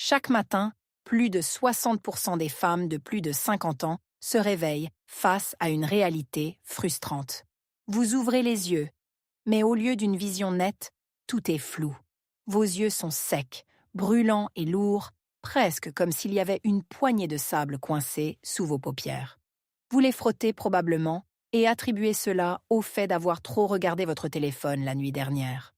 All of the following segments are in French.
Chaque matin, plus de 60% des femmes de plus de 50 ans se réveillent face à une réalité frustrante. Vous ouvrez les yeux, mais au lieu d'une vision nette, tout est flou. Vos yeux sont secs, brûlants et lourds, presque comme s'il y avait une poignée de sable coincée sous vos paupières. Vous les frottez probablement et attribuez cela au fait d'avoir trop regardé votre téléphone la nuit dernière.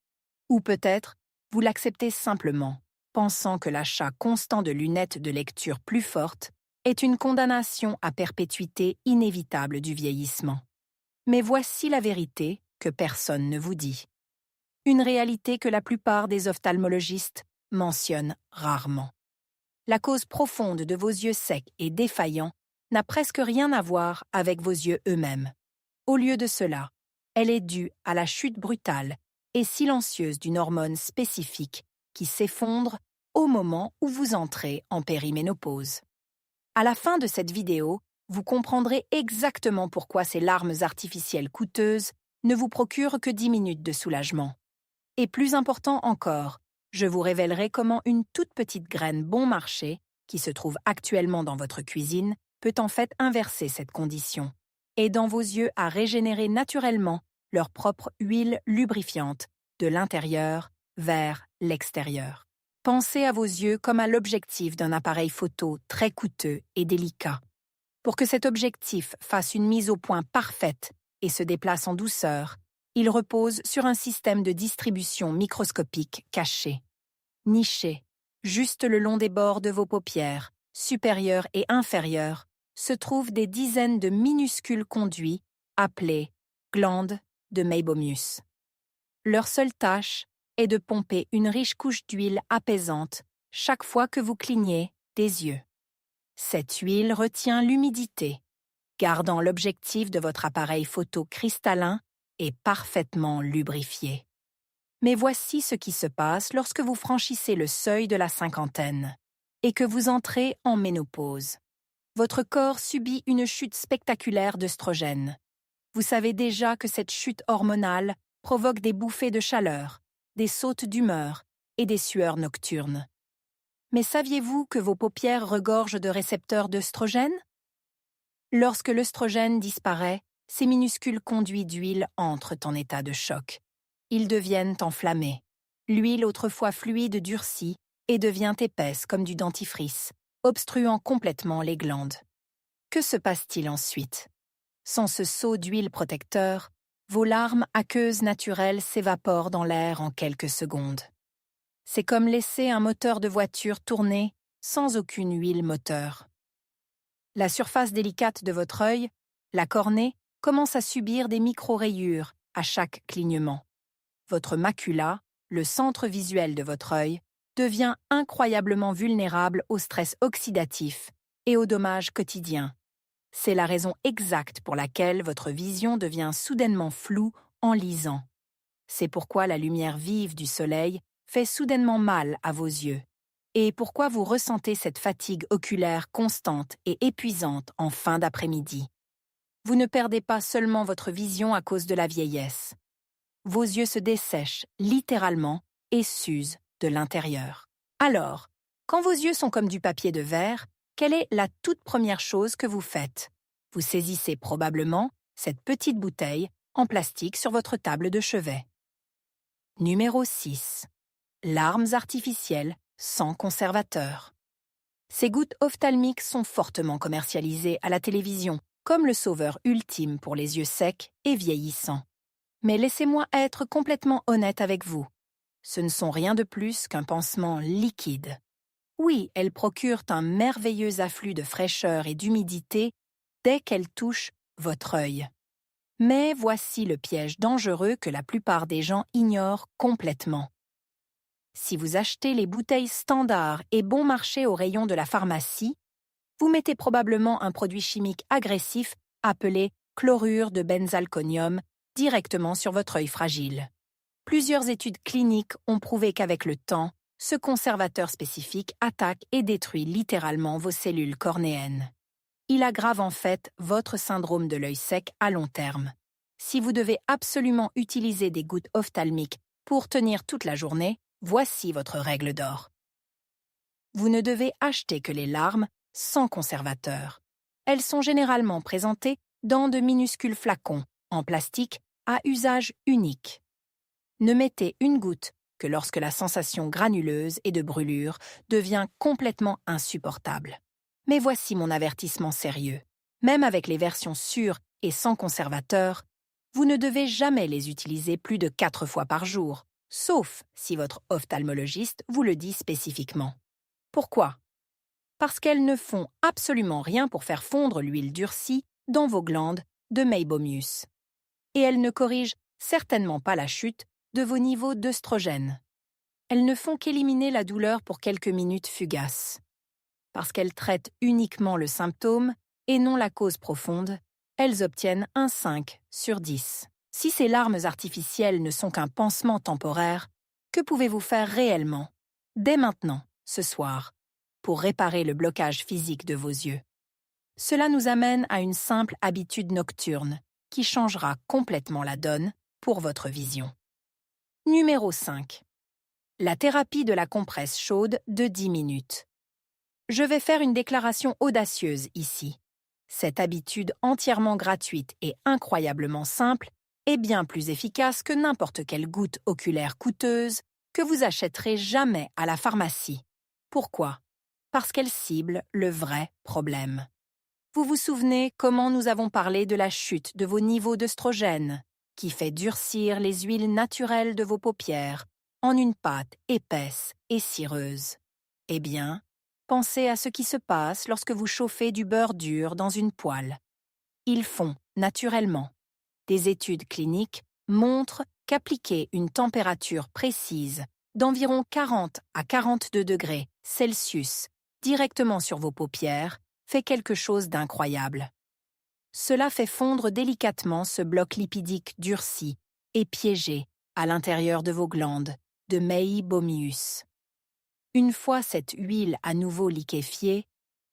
Ou peut-être, vous l'acceptez simplement, pensant que l'achat constant de lunettes de lecture plus fortes est une condamnation à perpétuité inévitable du vieillissement. Mais voici la vérité que personne ne vous dit. Une réalité que la plupart des ophtalmologistes mentionnent rarement. La cause profonde de vos yeux secs et défaillants n'a presque rien à voir avec vos yeux eux-mêmes. Au lieu de cela, elle est due à la chute brutale et silencieuse d'une hormone spécifique qui s'effondre au moment où vous entrez en périménopause. À la fin de cette vidéo, vous comprendrez exactement pourquoi ces larmes artificielles coûteuses ne vous procurent que 10 minutes de soulagement. Et plus important encore, je vous révélerai comment une toute petite graine bon marché, qui se trouve actuellement dans votre cuisine, peut en fait inverser cette condition, aidant vos yeux à régénérer naturellement leur propre huile lubrifiante de l'intérieur vers l'extérieur. Pensez à vos yeux comme à l'objectif d'un appareil photo très coûteux et délicat. Pour que cet objectif fasse une mise au point parfaite et se déplace en douceur, il repose sur un système de distribution microscopique caché. Niché, juste le long des bords de vos paupières, supérieures et inférieures, se trouvent des dizaines de minuscules conduits appelés glandes de Meibomius. Leur seule tâche est de pomper une riche couche d'huile apaisante chaque fois que vous clignez des yeux. Cette huile retient l'humidité, gardant l'objectif de votre appareil photo cristallin et parfaitement lubrifié. Mais voici ce qui se passe lorsque vous franchissez le seuil de la cinquantaine et que vous entrez en ménopause. Votre corps subit une chute spectaculaire d'œstrogène. Vous savez déjà que cette chute hormonale provoque des bouffées de chaleur, des sautes d'humeur et des sueurs nocturnes. Mais saviez-vous que vos paupières regorgent de récepteurs d'œstrogène? Lorsque l'œstrogène disparaît, ces minuscules conduits d'huile entrent en état de choc. Ils deviennent enflammés. L'huile autrefois fluide durcit et devient épaisse comme du dentifrice, obstruant complètement les glandes. Que se passe-t-il ensuite? Sans ce seau d'huile protecteur, vos larmes aqueuses naturelles s'évaporent dans l'air en quelques secondes. C'est comme laisser un moteur de voiture tourner sans aucune huile moteur. La surface délicate de votre œil, la cornée, commence à subir des micro-rayures à chaque clignement. Votre macula, le centre visuel de votre œil, devient incroyablement vulnérable au stress oxydatif et aux dommages quotidiens. C'est la raison exacte pour laquelle votre vision devient soudainement floue en lisant. C'est pourquoi la lumière vive du soleil fait soudainement mal à vos yeux, et pourquoi vous ressentez cette fatigue oculaire constante et épuisante en fin d'après-midi. Vous ne perdez pas seulement votre vision à cause de la vieillesse. Vos yeux se dessèchent littéralement et s'usent de l'intérieur. Alors, quand vos yeux sont comme du papier de verre, quelle est la toute première chose que vous faites? Vous saisissez probablement cette petite bouteille en plastique sur votre table de chevet. Numéro 6. Larmes artificielles sans conservateur. Ces gouttes ophtalmiques sont fortement commercialisées à la télévision comme le sauveur ultime pour les yeux secs et vieillissants. Mais laissez-moi être complètement honnête avec vous. Ce ne sont rien de plus qu'un pansement liquide. Oui, elles procurent un merveilleux afflux de fraîcheur et d'humidité dès qu'elles touchent votre œil. Mais voici le piège dangereux que la plupart des gens ignorent complètement. Si vous achetez les bouteilles standards et bon marché au rayon de la pharmacie, vous mettez probablement un produit chimique agressif appelé chlorure de benzalconium directement sur votre œil fragile. Plusieurs études cliniques ont prouvé qu'avec le temps, ce conservateur spécifique attaque et détruit littéralement vos cellules cornéennes. Il aggrave en fait votre syndrome de l'œil sec à long terme. Si vous devez absolument utiliser des gouttes ophtalmiques pour tenir toute la journée, voici votre règle d'or. Vous ne devez acheter que les larmes sans conservateur. Elles sont généralement présentées dans de minuscules flacons en plastique à usage unique. Ne mettez une goutte que lorsque la sensation granuleuse et de brûlure devient complètement insupportable. Mais voici mon avertissement sérieux. Même avec les versions sûres et sans conservateur, vous ne devez jamais les utiliser plus de 4 fois par jour, sauf si votre ophtalmologiste vous le dit spécifiquement. Pourquoi? Parce qu'elles ne font absolument rien pour faire fondre l'huile durcie dans vos glandes de Meibomius. Et elles ne corrigent certainement pas la chute de vos niveaux d'œstrogène. Elles ne font qu'éliminer la douleur pour quelques minutes fugaces. Parce qu'elles traitent uniquement le symptôme et non la cause profonde, elles obtiennent un 5 sur 10. Si ces larmes artificielles ne sont qu'un pansement temporaire, que pouvez-vous faire réellement, dès maintenant, ce soir, pour réparer le blocage physique de vos yeux? Cela nous amène à une simple habitude nocturne qui changera complètement la donne pour votre vision. Numéro 5. La thérapie de la compresse chaude de 10 minutes. Je vais faire une déclaration audacieuse ici. Cette habitude entièrement gratuite et incroyablement simple est bien plus efficace que n'importe quelle goutte oculaire coûteuse que vous achèterez jamais à la pharmacie. Pourquoi? Parce qu'elle cible le vrai problème. Vous vous souvenez comment nous avons parlé de la chute de vos niveaux d'œstrogène, qui fait durcir les huiles naturelles de vos paupières en une pâte épaisse et cireuse. Eh bien, pensez à ce qui se passe lorsque vous chauffez du beurre dur dans une poêle. Ils fond naturellement. Des études cliniques montrent qu'appliquer une température précise d'environ 40 à 42 degrés Celsius directement sur vos paupières fait quelque chose d'incroyable. Cela fait fondre délicatement ce bloc lipidique durci et piégé à l'intérieur de vos glandes de Meibomius. Une fois cette huile à nouveau liquéfiée,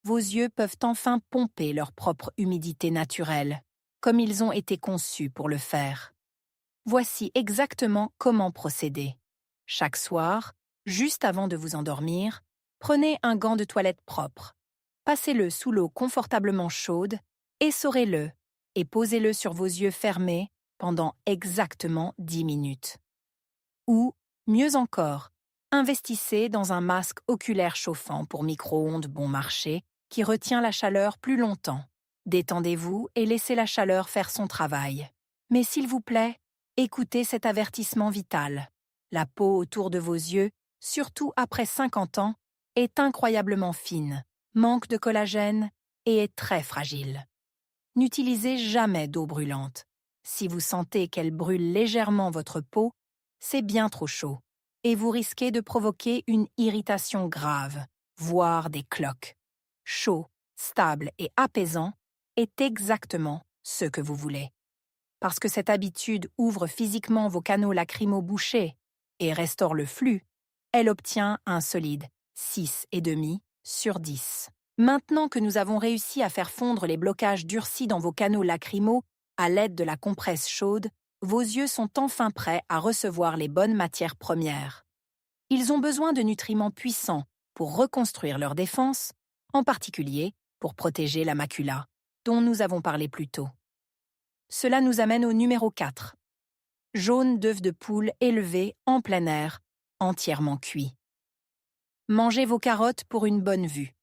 vos yeux peuvent enfin pomper leur propre humidité naturelle, comme ils ont été conçus pour le faire. Voici exactement comment procéder. Chaque soir, juste avant de vous endormir, prenez un gant de toilette propre. Passez-le sous l'eau confortablement chaude, essorez-le et posez-le sur vos yeux fermés pendant exactement 10 minutes. Ou, mieux encore, investissez dans un masque oculaire chauffant pour micro-ondes bon marché qui retient la chaleur plus longtemps. Détendez-vous et laissez la chaleur faire son travail. Mais s'il vous plaît, écoutez cet avertissement vital. La peau autour de vos yeux, surtout après 50 ans, est incroyablement fine, manque de collagène et est très fragile. N'utilisez jamais d'eau brûlante. Si vous sentez qu'elle brûle légèrement votre peau, c'est bien trop chaud et vous risquez de provoquer une irritation grave, voire des cloques. Chaud, stable et apaisant est exactement ce que vous voulez. Parce que cette habitude ouvre physiquement vos canaux lacrymaux bouchés et restaure le flux, elle obtient un solide 6,5 sur 10. Maintenant que nous avons réussi à faire fondre les blocages durcis dans vos canaux lacrymaux à l'aide de la compresse chaude, vos yeux sont enfin prêts à recevoir les bonnes matières premières. Ils ont besoin de nutriments puissants pour reconstruire leur défense, en particulier pour protéger la macula, dont nous avons parlé plus tôt. Cela nous amène au numéro 4. Jaune d'œuf de poule élevé en plein air, entièrement cuit. Mangez vos carottes pour une bonne vue.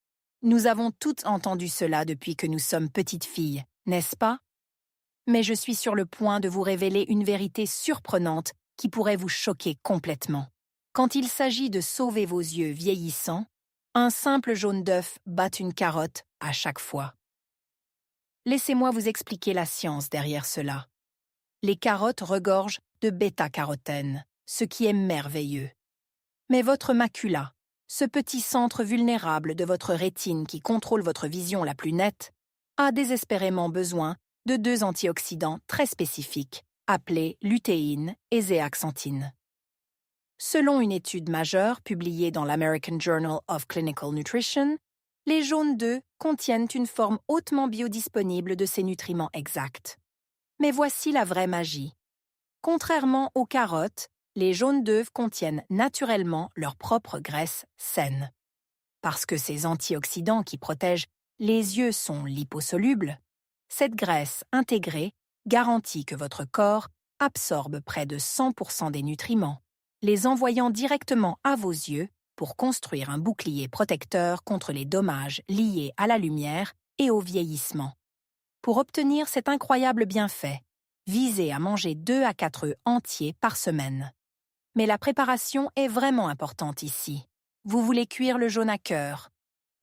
Nous avons toutes entendu cela depuis que nous sommes petites filles, n'est-ce pas? Mais je suis sur le point de vous révéler une vérité surprenante qui pourrait vous choquer complètement. Quand il s'agit de sauver vos yeux vieillissants, un simple jaune d'œuf bat une carotte à chaque fois. Laissez-moi vous expliquer la science derrière cela. Les carottes regorgent de bêta-carotène, ce qui est merveilleux. Mais votre macula, ce petit centre vulnérable de votre rétine qui contrôle votre vision la plus nette, a désespérément besoin de 2 antioxydants très spécifiques, appelés lutéine et zéaxanthine. Selon une étude majeure publiée dans l'American Journal of Clinical Nutrition, les jaunes d'œufs contiennent une forme hautement biodisponible de ces nutriments exacts. Mais voici la vraie magie. Contrairement aux carottes, les jaunes d'œufs contiennent naturellement leur propre graisse saine. Parce que ces antioxydants qui protègent les yeux sont liposolubles, cette graisse intégrée garantit que votre corps absorbe près de 100% des nutriments, les envoyant directement à vos yeux pour construire un bouclier protecteur contre les dommages liés à la lumière et au vieillissement. Pour obtenir cet incroyable bienfait, visez à manger 2 à 4 œufs entiers par semaine. Mais la préparation est vraiment importante ici. Vous voulez cuire le jaune à cœur.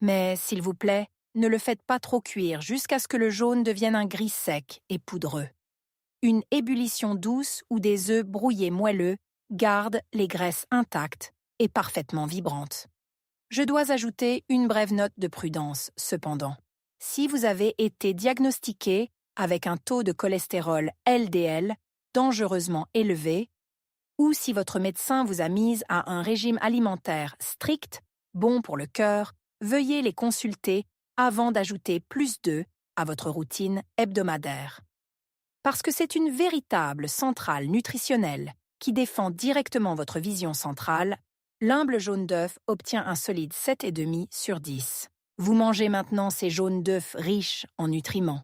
Mais, s'il vous plaît, ne le faites pas trop cuire jusqu'à ce que le jaune devienne un gris sec et poudreux. Une ébullition douce ou des œufs brouillés moelleux garde les graisses intactes et parfaitement vibrantes. Je dois ajouter une brève note de prudence, cependant. Si vous avez été diagnostiqué avec un taux de cholestérol LDL dangereusement élevé, ou si votre médecin vous a mise à un régime alimentaire strict, bon pour le cœur, veuillez les consulter avant d'ajouter plus d'œufs à votre routine hebdomadaire. Parce que c'est une véritable centrale nutritionnelle qui défend directement votre vision centrale, l'humble jaune d'œuf obtient un solide 7,5 sur 10. Vous mangez maintenant ces jaunes d'œufs riches en nutriments.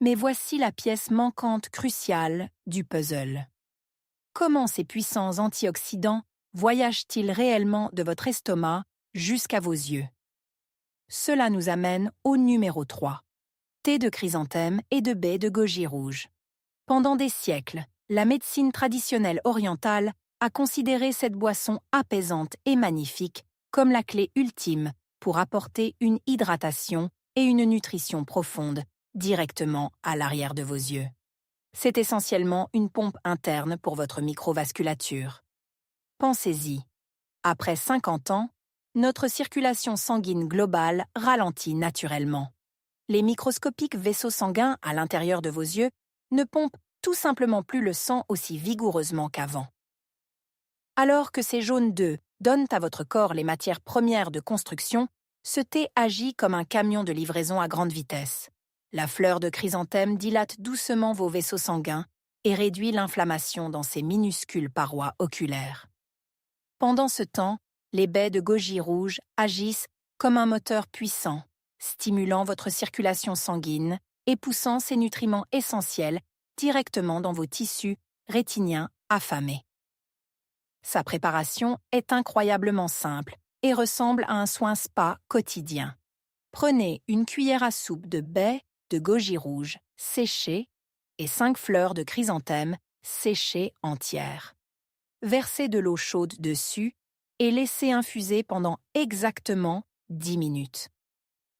Mais voici la pièce manquante cruciale du puzzle. Comment ces puissants antioxydants voyagent-ils réellement de votre estomac jusqu'à vos yeux? Cela nous amène au numéro 3. Thé de chrysanthème et de baies de goji rouge. Pendant des siècles, la médecine traditionnelle orientale a considéré cette boisson apaisante et magnifique comme la clé ultime pour apporter une hydratation et une nutrition profonde directement à l'arrière de vos yeux. C'est essentiellement une pompe interne pour votre microvasculature. Pensez-y. Après 50 ans, notre circulation sanguine globale ralentit naturellement. Les microscopiques vaisseaux sanguins à l'intérieur de vos yeux ne pompent tout simplement plus le sang aussi vigoureusement qu'avant. Alors que ces jaunes d'œufs donnent à votre corps les matières premières de construction, ce thé agit comme un camion de livraison à grande vitesse. La fleur de chrysanthème dilate doucement vos vaisseaux sanguins et réduit l'inflammation dans ces minuscules parois oculaires. Pendant ce temps, les baies de goji rouge agissent comme un moteur puissant, stimulant votre circulation sanguine et poussant ces nutriments essentiels directement dans vos tissus rétiniens affamés. Sa préparation est incroyablement simple et ressemble à un soin spa quotidien. Prenez une cuillère à soupe de baies de goji rouge séchées et 5 fleurs de chrysanthème séchées entières. Versez de l'eau chaude dessus et laissez infuser pendant exactement 10 minutes.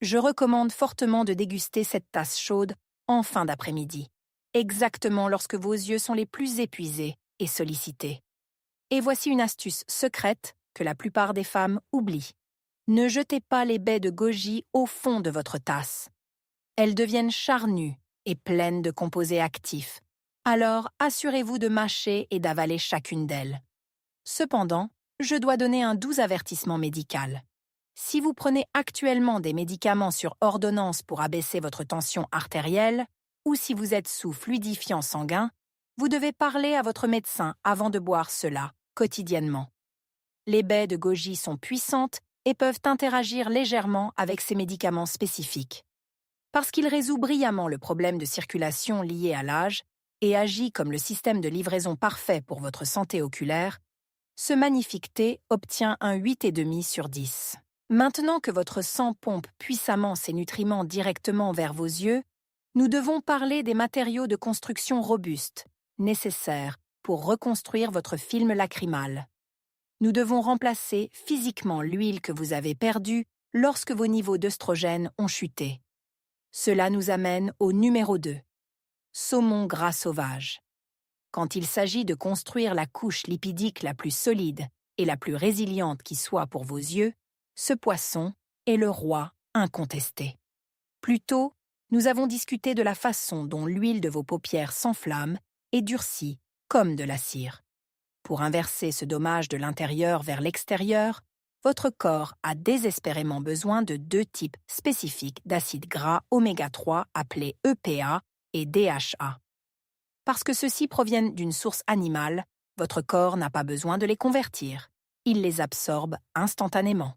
Je recommande fortement de déguster cette tasse chaude en fin d'après-midi, exactement lorsque vos yeux sont les plus épuisés et sollicités. Et voici une astuce secrète que la plupart des femmes oublient. Ne jetez pas les baies de goji au fond de votre tasse. Elles deviennent charnues et pleines de composés actifs. Alors, assurez-vous de mâcher et d'avaler chacune d'elles. Cependant, je dois donner un doux avertissement médical. Si vous prenez actuellement des médicaments sur ordonnance pour abaisser votre tension artérielle, ou si vous êtes sous fluidifiant sanguin, vous devez parler à votre médecin avant de boire cela quotidiennement. Les baies de goji sont puissantes et peuvent interagir légèrement avec ces médicaments spécifiques. Parce qu'il résout brillamment le problème de circulation lié à l'âge et agit comme le système de livraison parfait pour votre santé oculaire, ce magnifique thé obtient un 8,5 sur 10. Maintenant que votre sang pompe puissamment ses nutriments directement vers vos yeux, nous devons parler des matériaux de construction robustes, nécessaires pour reconstruire votre film lacrymal. Nous devons remplacer physiquement l'huile que vous avez perdue lorsque vos niveaux d'œstrogène ont chuté. Cela nous amène au numéro 2. Saumon gras sauvage. Quand il s'agit de construire la couche lipidique la plus solide et la plus résiliente qui soit pour vos yeux, ce poisson est le roi incontesté. Plus tôt, nous avons discuté de la façon dont l'huile de vos paupières s'enflamme et durcit comme de la cire. Pour inverser ce dommage de l'intérieur vers l'extérieur, votre corps a désespérément besoin de 2 types spécifiques d'acides gras oméga 3 appelés EPA et DHA. Parce que ceux-ci proviennent d'une source animale, votre corps n'a pas besoin de les convertir. Il les absorbe instantanément.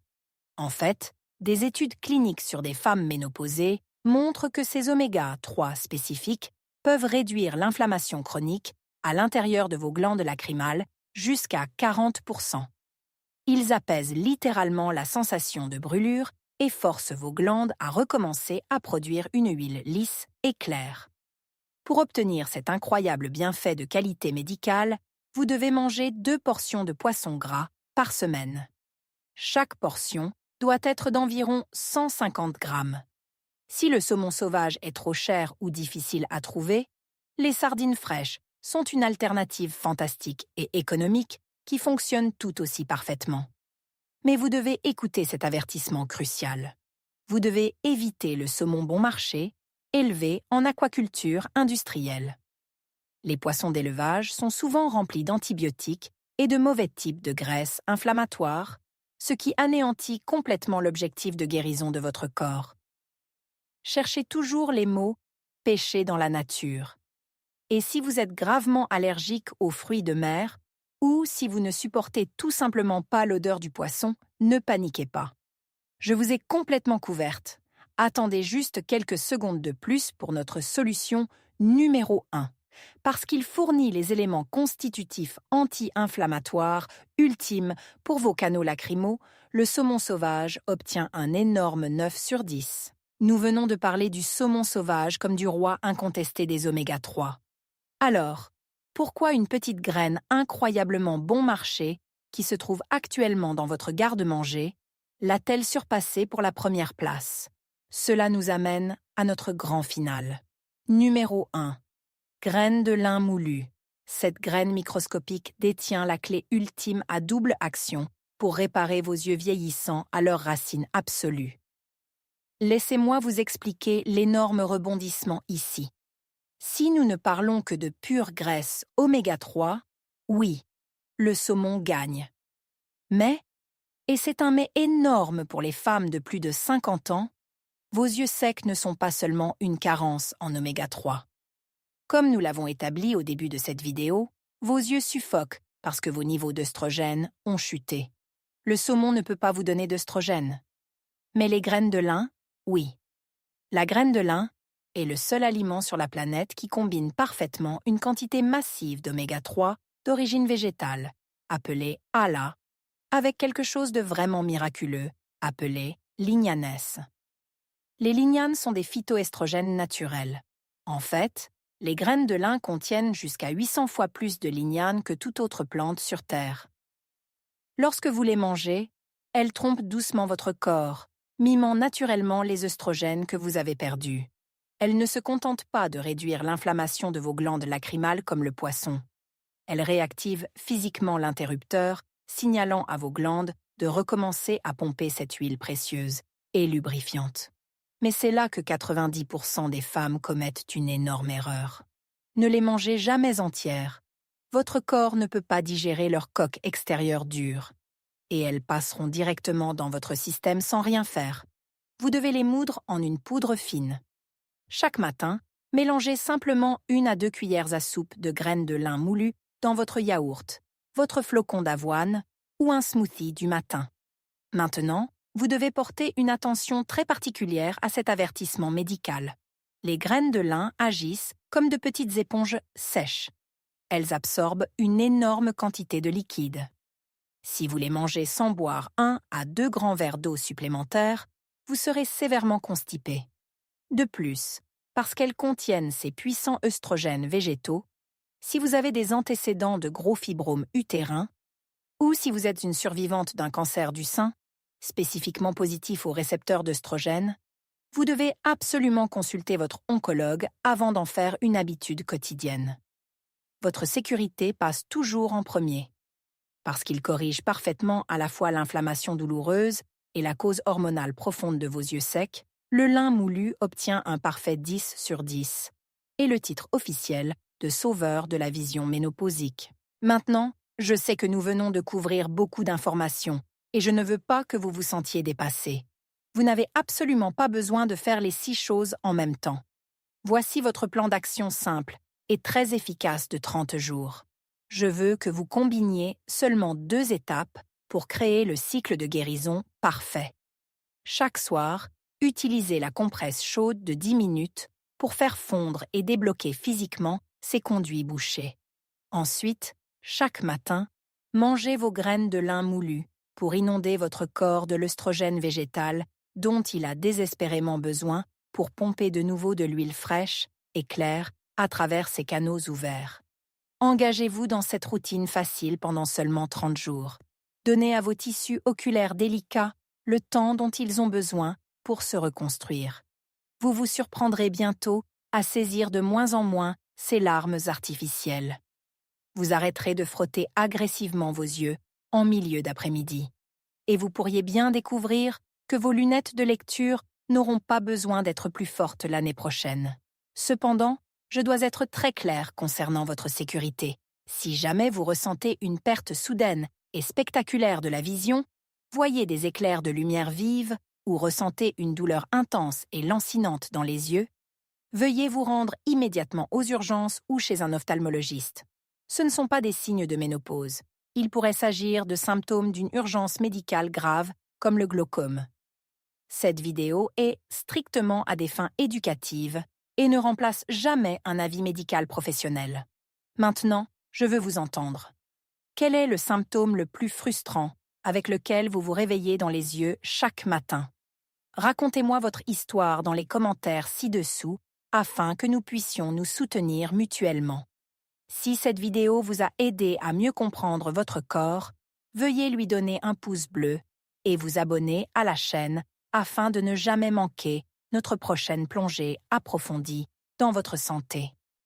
En fait, Des études cliniques sur des femmes ménopausées montrent que ces oméga-3 spécifiques peuvent réduire l'inflammation chronique à l'intérieur de vos glandes lacrymales jusqu'à 40%. Ils apaisent littéralement la sensation de brûlure et forcent vos glandes à recommencer à produire une huile lisse et claire. Pour obtenir cet incroyable bienfait de qualité médicale, vous devez manger 2 portions de poisson gras par semaine. Chaque portion doit être d'environ 150 grammes. Si le saumon sauvage est trop cher ou difficile à trouver, les sardines fraîches sont une alternative fantastique et économique qui fonctionne tout aussi parfaitement. Mais vous devez écouter cet avertissement crucial. Vous devez éviter le saumon bon marché, élevé en aquaculture industrielle. Les poissons d'élevage sont souvent remplis d'antibiotiques et de mauvais types de graisses inflammatoires, ce qui anéantit complètement l'objectif de guérison de votre corps. Cherchez toujours les mots « pêcher dans la nature ». Et si vous êtes gravement allergique aux fruits de mer, ou si vous ne supportez tout simplement pas l'odeur du poisson, ne paniquez pas. Je vous ai complètement couverte. Attendez juste quelques secondes de plus pour notre solution numéro 1, parce qu'il fournit les éléments constitutifs anti-inflammatoires ultimes pour vos canaux lacrymaux. Le saumon sauvage obtient un énorme 9 sur 10. Nous venons de parler du saumon sauvage comme du roi incontesté des oméga-3. Alors, pourquoi une petite graine incroyablement bon marché, qui se trouve actuellement dans votre garde-manger, l'a-t-elle surpassée pour la première place? Cela nous amène à notre grand final. Numéro 1. Graine de lin moulu. Cette graine microscopique détient la clé ultime à double action pour réparer vos yeux vieillissants à leur racine absolue. Laissez-moi vous expliquer l'énorme rebondissement ici. Si nous ne parlons que de pure graisse oméga-3, oui, le saumon gagne. Mais, et c'est un mais énorme pour les femmes de plus de 50 ans, vos yeux secs ne sont pas seulement une carence en oméga-3. Comme nous l'avons établi au début de cette vidéo, vos yeux suffoquent parce que vos niveaux d'œstrogène ont chuté. Le saumon ne peut pas vous donner d'œstrogène. Mais les graines de lin, oui. La graine de lin est le seul aliment sur la planète qui combine parfaitement une quantité massive d'oméga-3 d'origine végétale, appelée ALA, avec quelque chose de vraiment miraculeux, appelé lignanes. Les lignanes sont des phytoestrogènes naturels. En fait, les graines de lin contiennent jusqu'à 800 fois plus de lignanes que toute autre plante sur Terre. Lorsque vous les mangez, elles trompent doucement votre corps, mimant naturellement les œstrogènes que vous avez perdus. Elles ne se contentent pas de réduire l'inflammation de vos glandes lacrymales comme le poisson. Elles réactivent physiquement l'interrupteur, signalant à vos glandes de recommencer à pomper cette huile précieuse et lubrifiante. Mais c'est là que 90% des femmes commettent une énorme erreur. Ne les mangez jamais entières. Votre corps ne peut pas digérer leur coque extérieure dure. Et elles passeront directement dans votre système sans rien faire. Vous devez les moudre en une poudre fine. Chaque matin, mélangez simplement 1 à 2 cuillères à soupe de graines de lin moulues dans votre yaourt, votre flocon d'avoine ou un smoothie du matin. Maintenant, vous devez porter une attention très particulière à cet avertissement médical. Les graines de lin agissent comme de petites éponges sèches. Elles absorbent une énorme quantité de liquide. Si vous les mangez sans boire 1 à 2 grands verres d'eau supplémentaires, vous serez sévèrement constipé. De plus, parce qu'elles contiennent ces puissants œstrogènes végétaux, si vous avez des antécédents de gros fibromes utérins, ou si vous êtes une survivante d'un cancer du sein, spécifiquement positif aux récepteurs d'œstrogènes, vous devez absolument consulter votre oncologue avant d'en faire une habitude quotidienne. Votre sécurité passe toujours en premier. Parce qu'il corrige parfaitement à la fois l'inflammation douloureuse et la cause hormonale profonde de vos yeux secs, le lin moulu obtient un parfait 10 sur 10 et le titre officiel de sauveur de la vision ménopausique. Maintenant, je sais que nous venons de couvrir beaucoup d'informations et je ne veux pas que vous vous sentiez dépassé. Vous n'avez absolument pas besoin de faire les 6 choses en même temps. Voici votre plan d'action simple et très efficace de 30 jours. Je veux que vous combiniez seulement 2 étapes pour créer le cycle de guérison parfait. Chaque soir, utilisez la compresse chaude de 10 minutes pour faire fondre et débloquer physiquement ces conduits bouchés. Ensuite, chaque matin, mangez vos graines de lin moulues pour inonder votre corps de l'œstrogène végétal dont il a désespérément besoin pour pomper de nouveau de l'huile fraîche et claire à travers ces canaux ouverts. Engagez-vous dans cette routine facile pendant seulement 30 jours. Donnez à vos tissus oculaires délicats le temps dont ils ont besoin pour se reconstruire. Vous vous surprendrez bientôt à saisir de moins en moins ces larmes artificielles. Vous arrêterez de frotter agressivement vos yeux en milieu d'après-midi. Et vous pourriez bien découvrir que vos lunettes de lecture n'auront pas besoin d'être plus fortes l'année prochaine. Cependant, je dois être très claire concernant votre sécurité. Si jamais vous ressentez une perte soudaine et spectaculaire de la vision, voyez des éclairs de lumière vive ou ressentez une douleur intense et lancinante dans les yeux, veuillez vous rendre immédiatement aux urgences ou chez un ophtalmologiste. Ce ne sont pas des signes de ménopause. Il pourrait s'agir de symptômes d'une urgence médicale grave comme le glaucome. Cette vidéo est strictement à des fins éducatives et ne remplace jamais un avis médical professionnel. Maintenant, je veux vous entendre. Quel est le symptôme le plus frustrant avec lequel vous vous réveillez dans les yeux chaque matin? Racontez-moi votre histoire dans les commentaires ci-dessous afin que nous puissions nous soutenir mutuellement. Si cette vidéo vous a aidé à mieux comprendre votre corps, veuillez lui donner un pouce bleu et vous abonner à la chaîne afin de ne jamais manquer notre prochaine plongée approfondie dans votre santé.